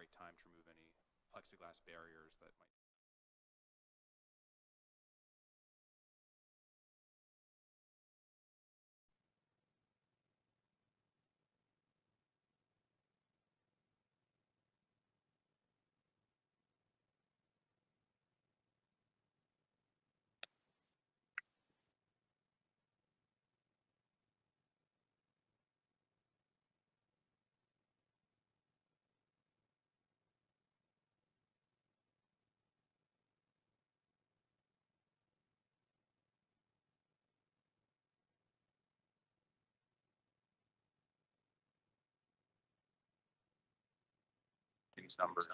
right time to remove any plexiglass barriers that might. These numbers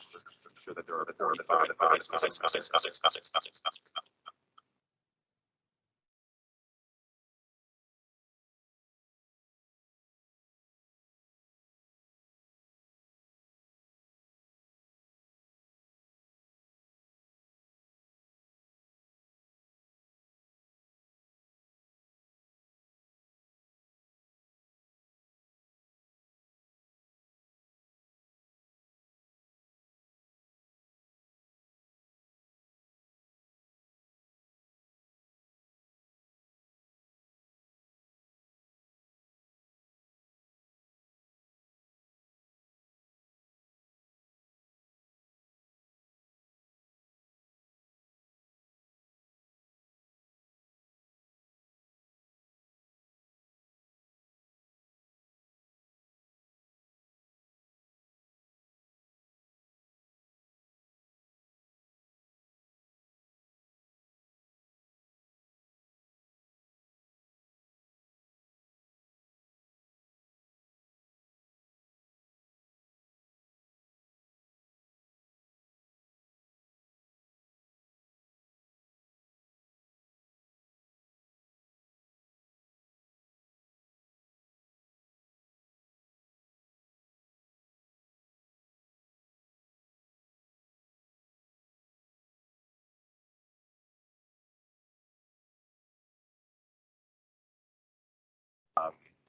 show that there are 45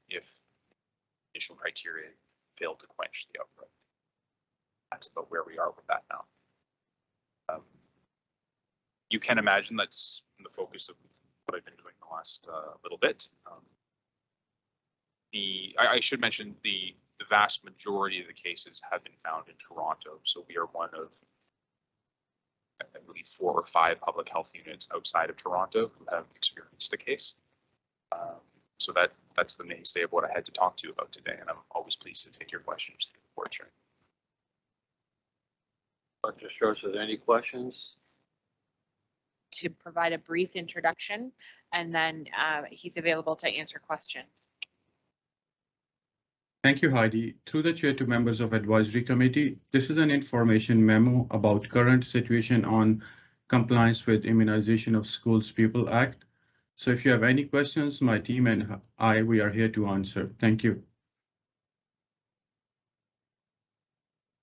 if initial criteria fail to quench the outbreak. That's about where we are with that now. You can imagine that's the focus of what I've been doing the last little bit. I should mention the vast majority of the cases have been found in Toronto. So we are one of, I believe, 4 or 5 public health units outside of Toronto who have experienced a case. So that's the mainstay of what I had to talk to you about today, and I'm always pleased to take your questions through the board chair. Dr. Strauss, are there any questions? To provide a brief introduction, and then he's available to answer questions. Thank you, Heidi. Through the chair to members of Advisory Committee, this is an information memo about current situation on compliance with Immunization of Schools People Act. So if you have any questions, my team and we are here to answer. Thank you.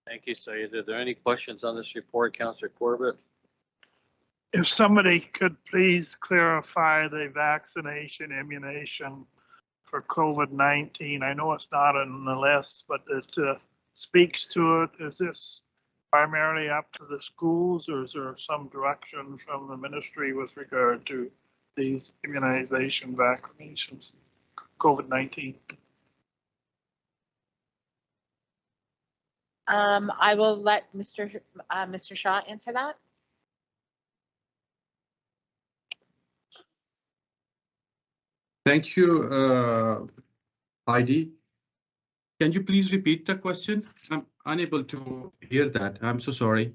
Thank you, Syed. Are there any questions on this report, Councillor Corbett? If somebody could please clarify the vaccination immunization for COVID-19. I know it's not on the list, but it speaks to it. Is this primarily up to the schools, or is there some direction from the ministry with regard to these immunization vaccinations, COVID-19? I will let Mr. Shaw answer that. Thank you, Heidi. Can you please repeat the question? I'm unable to hear that. I'm so sorry.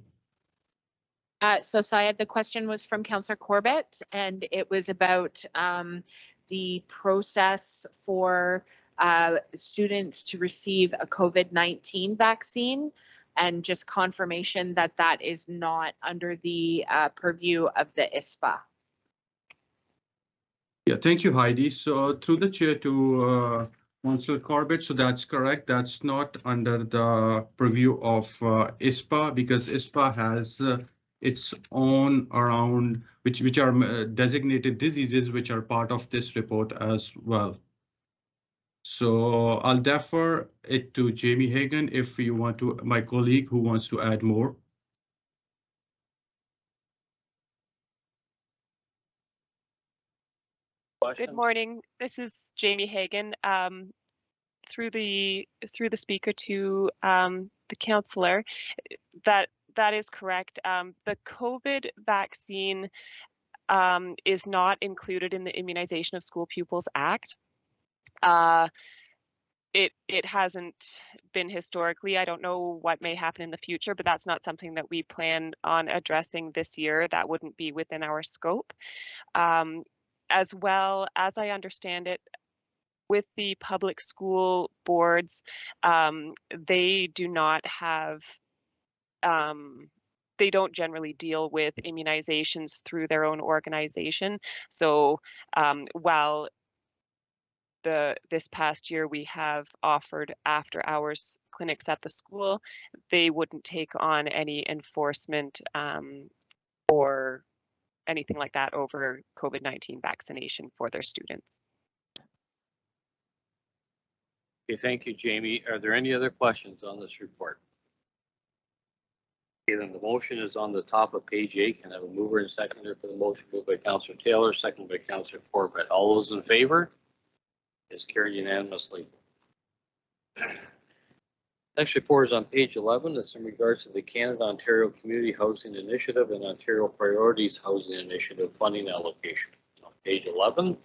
So Syed, the question was from Councillor Corbett, and it was about the process for students to receive a COVID-19 vaccine, and just confirmation that that is not under the purview of the ISPA. Yeah, thank you, Heidi. So through the chair to Councillor Corbett, so that's correct. That's not under the purview of ISPA, because ISPA has its own around which are designated diseases which are part of this report as well. So I'll defer it to Jamie Hagan if you want to, my colleague who wants to add more. Good Questions? morning. This is Jamie Hagan. Through the speaker to the counselor, that is correct. The COVID vaccine is not included in the Immunization of School Pupils Act. It hasn't been historically. I don't know what may happen in the future, but that's not something that we plan on addressing this year. That wouldn't be within our scope. As well as I understand it, with the public school boards, they do not have, they don't generally deal with immunizations through their own organization. So while this past year we have offered after hours clinics at the school, they wouldn't take on any enforcement or anything like that over COVID-19 vaccination for their students. Okay, thank you, Jamie. Are there any other questions on this report? Okay, then the motion is on the top of page 8. Can I have a mover and seconder for the motion? Moved by Councillor Taylor, seconded by Councillor Corbett. All those in favor? Is carried unanimously. Next report is on page 11. It's in regards to the Canada-Ontario Community Housing Initiative and Ontario Priorities Housing Initiative funding allocation. On page 11.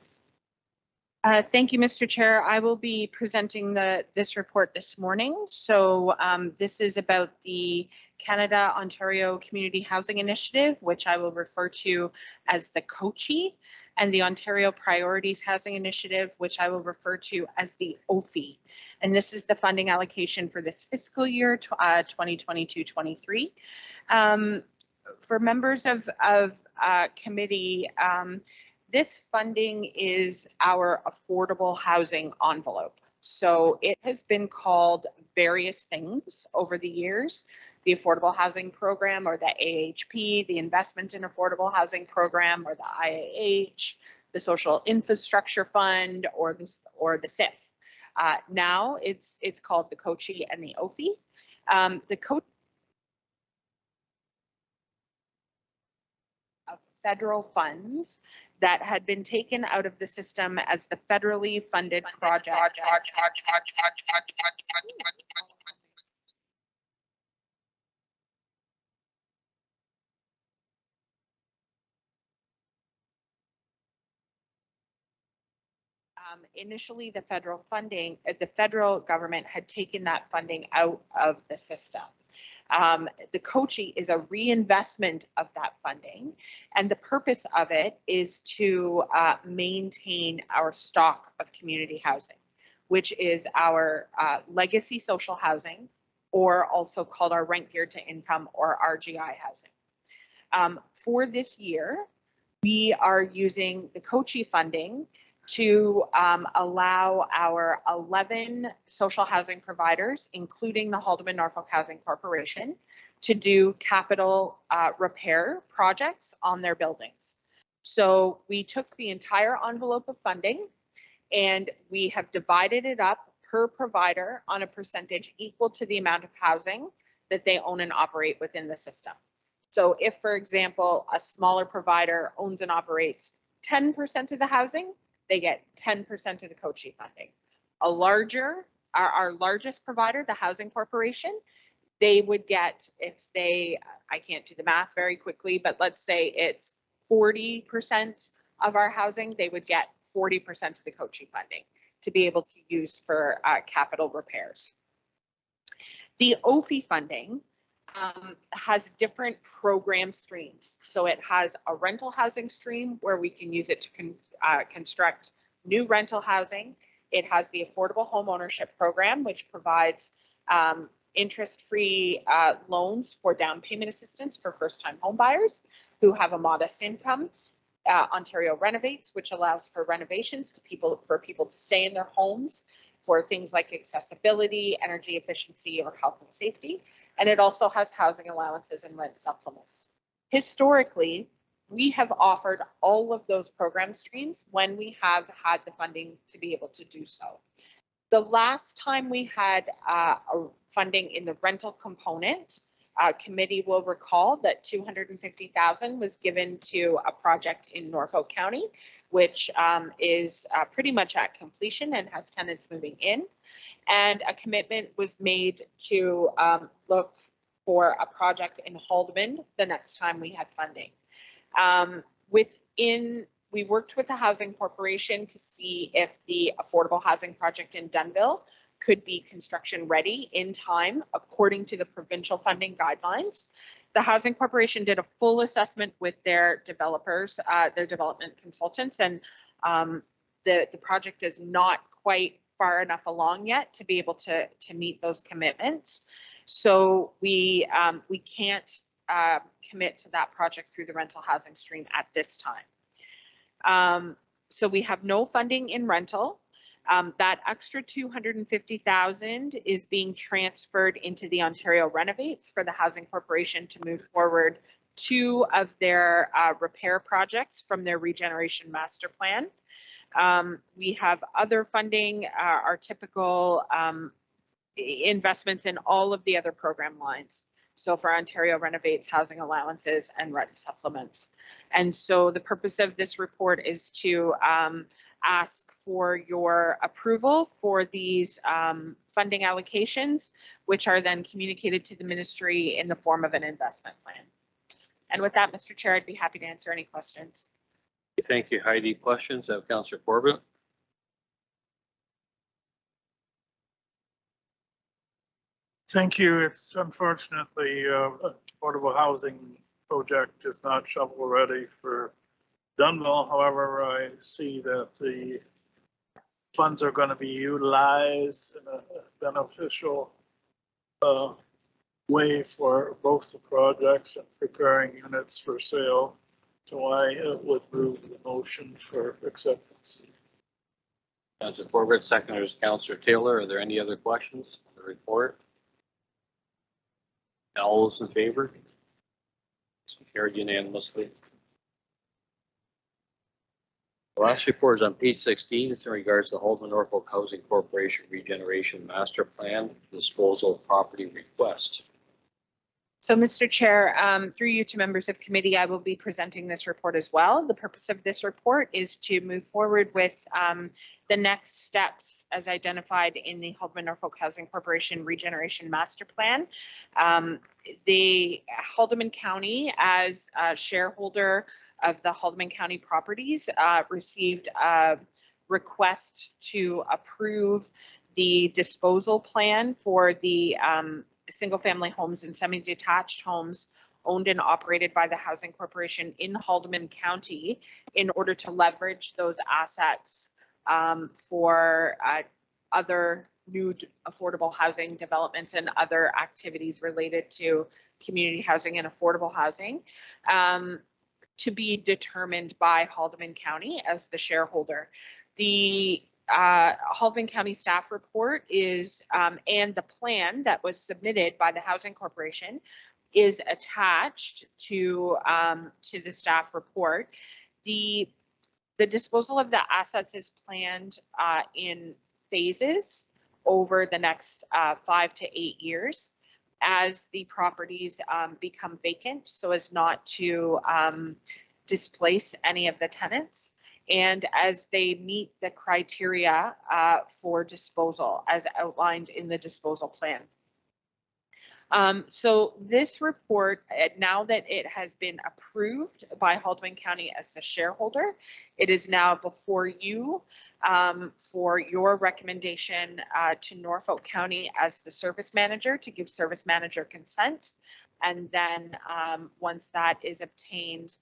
Thank you, Mr. Chair. I will be presenting this report this morning. So this is about the Canada-Ontario Community Housing Initiative, which I will refer to as the COCHI, and the Ontario Priorities Housing Initiative, which I will refer to as the OFI. And this is the funding allocation for this fiscal year, 2022-23. For members of committee, this funding is our affordable housing envelope. So it has been called various things over the years: the Affordable Housing Program, or the AHP, the Investment in Affordable Housing Program, or the IAH, the Social Infrastructure Fund, or the SIF. Now it's called the COCHI and the OFI. The COCHI of federal funds that had been taken out of the system as the federally funded project. Initially, the federal government had taken that funding out of the system. The COCHI is a reinvestment of that funding, and the purpose of it is to maintain our stock of community housing, which is our legacy social housing, or also called our rent geared to income, or RGI housing. For this year, we are using the COCHI funding to allow our 11 social housing providers, including the Haldeman Norfolk Housing Corporation, to do capital repair projects on their buildings. So we took the entire envelope of funding and we have divided it up per provider on a percentage equal to the amount of housing that they own and operate within the system. So if, for example, a smaller provider owns and operates 10% of the housing, they get 10% of the COCHI funding. Our largest provider, the Housing Corporation, they would get, if they, I can't do the math very quickly, but let's say it's 40% of our housing, they would get 40% of the COCHI funding to be able to use for capital repairs. The OFI funding has different program streams. So it has a rental housing stream where we can use it to construct new rental housing. It has the Affordable Home Ownership Program, which provides interest-free loans for down payment assistance for first-time home buyers who have a modest income. Ontario Renovates, which allows for renovations to for people to stay in their homes for things like accessibility, energy efficiency, or health and safety. And it also has housing allowances and rent supplements. Historically, we have offered all of those program streams when we have had the funding to be able to do so. The last time we had a funding in the rental component, committee will recall that 250,000 was given to a project in Norfolk County, which is pretty much at completion and has tenants moving in. And a commitment was made to look for a project in Haldeman the next time we had funding. We worked with the Housing Corporation to see if the affordable housing project in Dunville could be construction ready in time according to the provincial funding guidelines. The Housing Corporation did a full assessment with their developers, their development consultants, and the project is not quite far enough along yet to be able to meet those commitments. So we can't commit to that project through the rental housing stream at this time. So we have no funding in rental. That extra 250,000 is being transferred into the Ontario Renovates for the Housing Corporation to move forward 2 of their repair projects from their regeneration master plan. We have other funding, our typical investments in all of the other program lines. So for Ontario Renovates, housing allowances and rent supplements. And so the purpose of this report is to ask for your approval for these funding allocations, which are then communicated to the ministry in the form of an investment plan. And with that, Mr. Chair, I'd be happy to answer any questions. Thank you, Heidi. Questions of Councillor Corbett? Thank you. It's unfortunately affordable housing project is not shovel ready for Dunville. However, I see that the funds are going to be utilized in a beneficial way for both the projects and preparing units for sale. So I would move the motion for acceptance. Councillor Corbett, seconder is Councillor Taylor. Are there any other questions on the report? All those in favor? Carried unanimously. The last report is on page 16. It's in regards to the Haldeman Norfolk Housing Corporation Regeneration Master Plan Disposal Property Request. So, Mr. Chair, through you to members of committee, I will be presenting this report as well. The purpose of this report is to move forward with the next steps as identified in the Haldeman Norfolk Housing Corporation Regeneration Master Plan. The Haldeman County, as a shareholder of the Haldeman County properties, received a request to approve the disposal plan for the single-family homes and semi-detached homes owned and operated by the Housing Corporation in Haldeman County in order to leverage those assets for other new affordable housing developments and other activities related to community housing and affordable housing, to be determined by Haldeman County as the shareholder. The Haldeman County staff report is, and the plan that was submitted by the Housing Corporation is attached to the staff report. The disposal of the assets is planned in phases over the next 5 to 8 years as the properties become vacant, so as not to displace any of the tenants, and as they meet the criteria for disposal as outlined in the disposal plan. So this report, now that it has been approved by Haldeman County as the shareholder, it is now before you for your recommendation to Norfolk County as the service manager to give service manager consent. And then once that is obtained,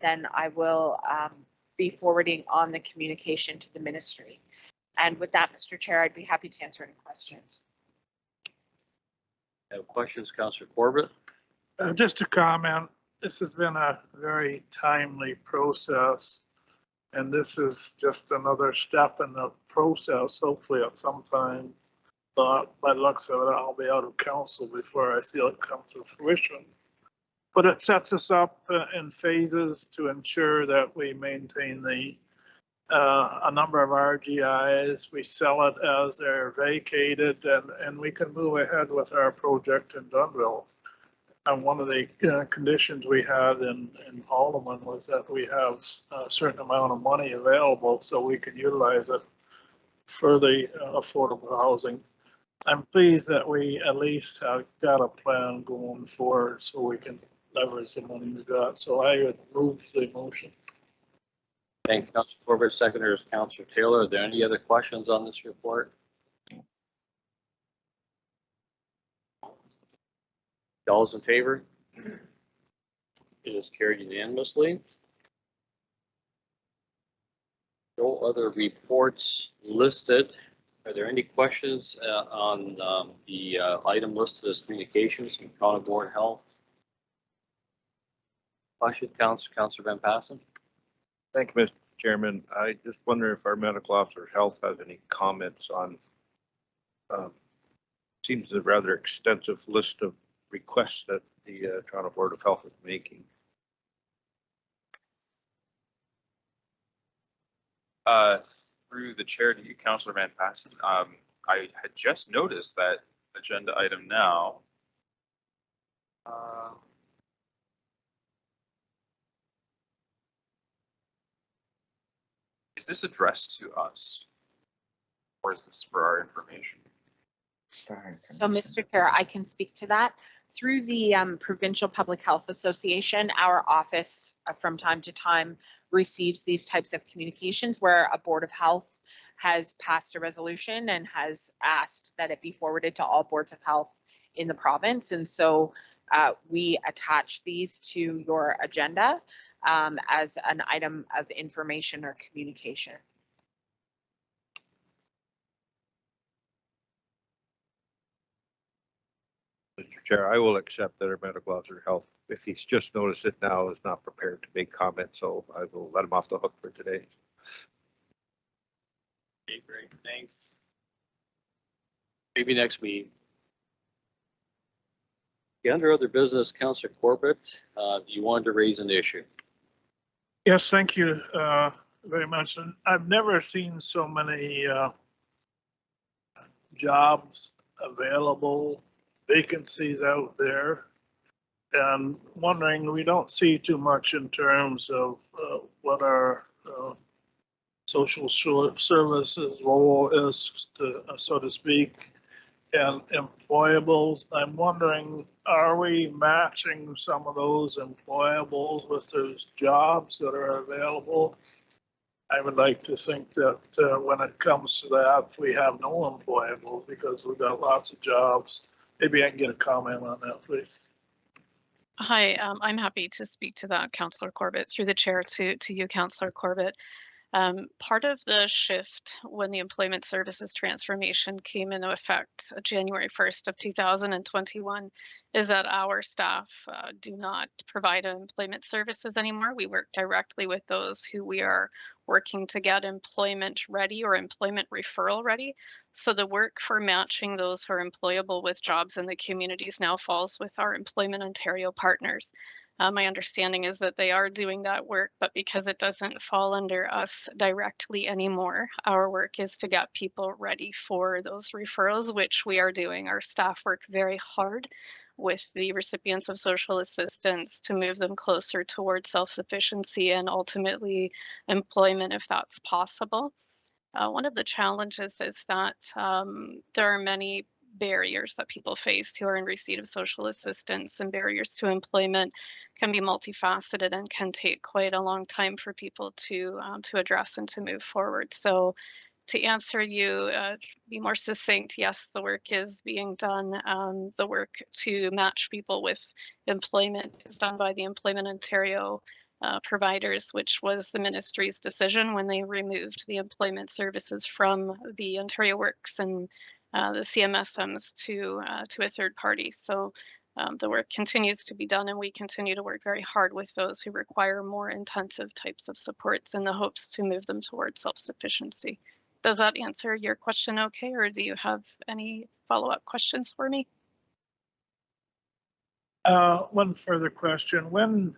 then I will be forwarding on the communication to the ministry. And with that, Mr. Chair, I'd be happy to answer any questions. Have questions, Councillor Corbett? Just a comment. This has been a very timely process, and this is just another step in the process. Hopefully at some time, by the looks of it, I'll be out of council before I see it come to fruition. But it sets us up in phases to ensure that we maintain the a number of RGIs. We sell it as they're vacated, and we can move ahead with our project in Dunville. And one of the conditions we had in Haldeman was that we have a certain amount of money available so we could utilize it for the affordable housing. I'm pleased that we at least have got a plan going forward so we can leverage the money we got. So I would move the motion. Thank you, Councilor Corbett. Seconder is Councilor Taylor. Are there any other questions on this report? All those in favor? It is carried unanimously. No other reports listed. Are there any questions on the item listed as communications from County Board of Health? Question, Councilor Van Passen? Thank you, Mr. Chairman. I just wonder if our medical officer of health has any comments on, seems a rather extensive list of requests that the Toronto Board of Health is making. Through the chair to you, Councillor Van Passen, I had just noticed that agenda item now. Is this addressed to us? Or is this for our information? So, Mr. Chair, I can speak to that. Through the Provincial Public Health Association, our office from time to time receives these types of communications where a Board of Health has passed a resolution and has asked that it be forwarded to all boards of health in the province. And so we attach these to your agenda as an item of information or communication. Mr. Chair, I will accept that our medical officer of health, if he's just noticed it now, is not prepared to make comments, so I will let him off the hook for today. Okay, great, thanks. Maybe next week. Under other business, Councilor Corbett, you wanted to raise an issue. Yes, thank you very much. And I've never seen so many jobs available, vacancies out there. And wondering, we don't see too much in terms of what our social services role is, so to speak, and employables. I'm wondering, are we matching some of those employables with those jobs that are available? I would like to think that when it comes to that, we have no employables because we've got lots of jobs. Maybe I can get a comment on that, please. Hi, I'm happy to speak to that, Councillor Corbett, through the chair to you, Councillor Corbett. Part of the shift when the employment services transformation came into effect January 1st of 2021 is that our staff do not provide employment services anymore. We work directly with those who we are working to get employment ready or employment referral ready. So the work for matching those who are employable with jobs in the communities now falls with our Employment Ontario partners. My understanding is that they are doing that work, but because it doesn't fall under us directly anymore, our work is to get people ready for those referrals, which we are doing. Our staff work very hard with the recipients of social assistance to move them closer towards self-sufficiency and ultimately employment if that's possible. One of the challenges is that there are many barriers that people face who are in receipt of social assistance, and barriers to employment can be multifaceted and can take quite a long time for people to address and to move forward. So to answer you, be more succinct, yes, the work is being done. The work to match people with employment is done by the Employment Ontario providers, which was the ministry's decision when they removed the employment services from the Ontario Works and the CMSMs to a third party. So the work continues to be done, and we continue to work very hard with those who require more intensive types of supports in the hopes to move them towards self-sufficiency. Does that answer your question okay, or do you have any follow-up questions for me? One further question. When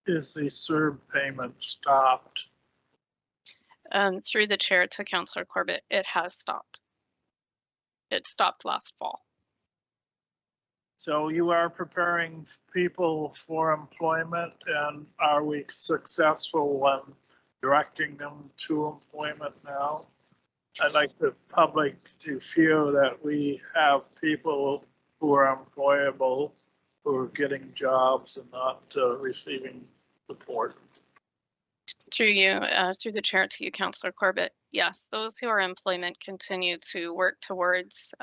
is the CERB payment stopped? Through the chair to Councillor Corbett, it has stopped. It stopped last fall. So you are preparing people for employment, and are we successful when directing them to employment now? I'd like the public to feel that we have people who are employable, who are getting jobs and not receiving support. Through you, through the chair to you, Councillor Corbett, yes, those who are in employment continue to work towards,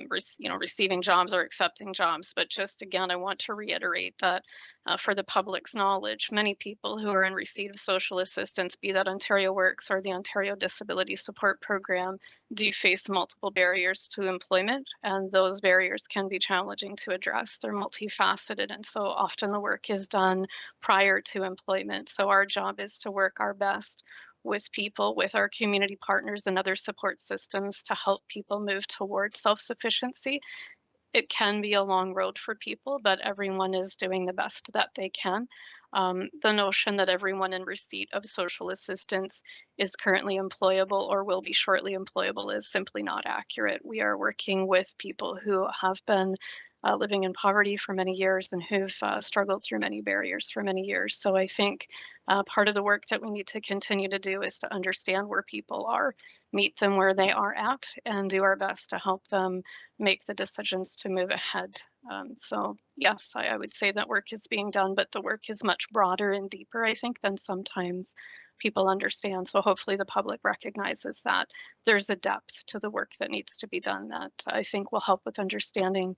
receiving jobs or accepting jobs. But just again, I want to reiterate that for the public's knowledge, many people who are in receipt of social assistance, be that Ontario Works or the Ontario Disability Support Program, do face multiple barriers to employment, and those barriers can be challenging to address. They're multifaceted, and so often the work is done prior to employment. So our job is to work our best with people, with our community partners and other support systems to help people move towards self-sufficiency. It can be a long road for people, but everyone is doing the best that they can. The notion that everyone in receipt of social assistance is currently employable or will be shortly employable is simply not accurate. We are working with people who have been living in poverty for many years and who've struggled through many barriers for many years. So I think part of the work that we need to continue to do is to understand where people are, meet them where they are at, and do our best to help them make the decisions to move ahead. So yes, I would say that work is being done, but the work is much broader and deeper, I think, than sometimes people understand. So hopefully the public recognizes that there's a depth to the work that needs to be done that I think will help with understanding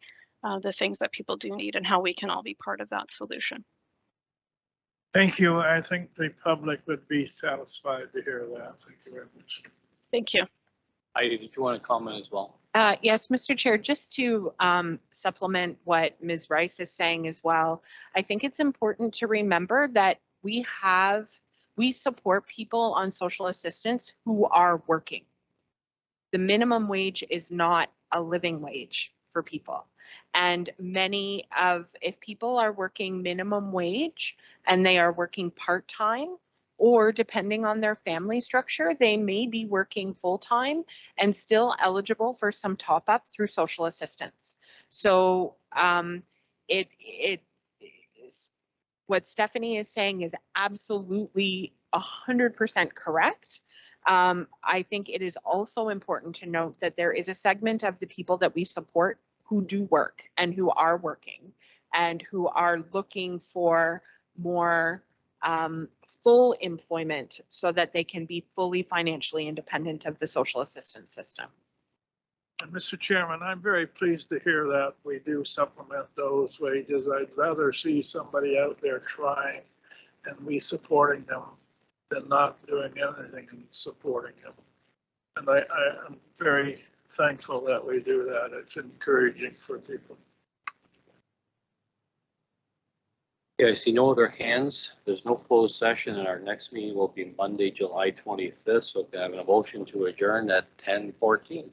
the things that people do need and how we can all be part of that solution. Thank you. I think the public would be satisfied to hear that. Thank you very much. Thank you. Heidi, did you want to comment as well? Yes, Mr. Chair, just to supplement what Ms. Rice is saying as well, I think it's important to remember that we support people on social assistance who are working. The minimum wage is not a living wage for people. And if people are working minimum wage and they are working part-time, or depending on their family structure, they may be working full-time and still eligible for some top-up through social assistance. So what Stephanie is saying is absolutely 100% correct. I think it is also important to note that there is a segment of the people that we support who do work and who are working and who are looking for more full employment so that they can be fully financially independent of the social assistance system. And Mr. Chairman, I'm very pleased to hear that we do supplement those wages. I'd rather see somebody out there trying and we supporting them than not doing anything and supporting them. And I am very thankful that we do that. It's encouraging for people. Okay, I see no other hands. There's no closed session, and our next meeting will be Monday, July 25th. So can I have a motion to adjourn at 10:14?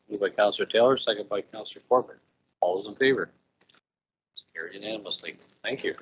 Moved by Councillor Taylor, second by Councillor Corbett. All those in favor? Carried unanimously. Thank you.